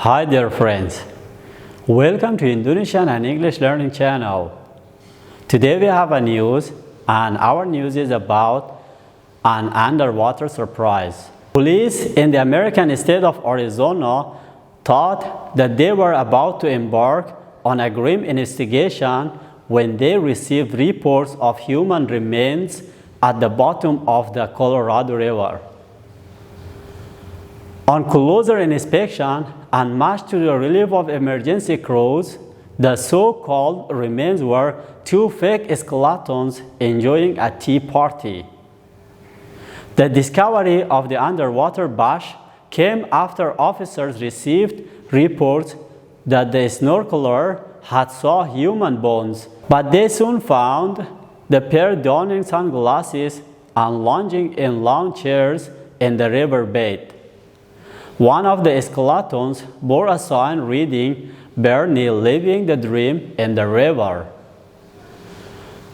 Hi dear friends, welcome to Indonesian and English learning channel. Today we have a news and our news is about an underwater surprise. Police in the American state of Arizona thought that they were about to embark on a grim investigation when they received reports of human remains at the bottom of the Colorado River. On closer inspection, and much to the relief of emergency crews, the so-called remains were two fake skeletons enjoying a tea party. The discovery of the underwater bush came after officers received reports that the snorkeler had saw human bones, but they soon found the pair donning sunglasses and lounging in lawn chairs in the riverbed. One of the skeletons bore a sign reading, "Bernie living the dream in the river."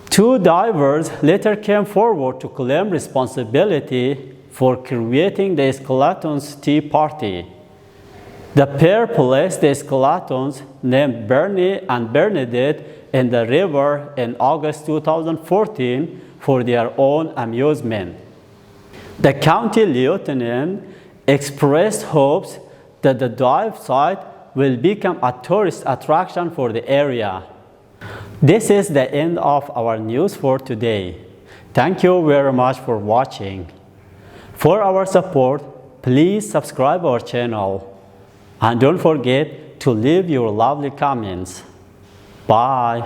Two divers later came forward to claim responsibility for creating the skeleton's tea party. The pair placed the skeletons named Bernie and Bernadette in the river in August 2014 for their own amusement. The county lieutenant expressed hopes that the dive site will become a tourist attraction for the area. This is the end of our news for today. Thank you very much for watching. For our support, please subscribe our channel. And don't forget to leave your lovely comments. Bye.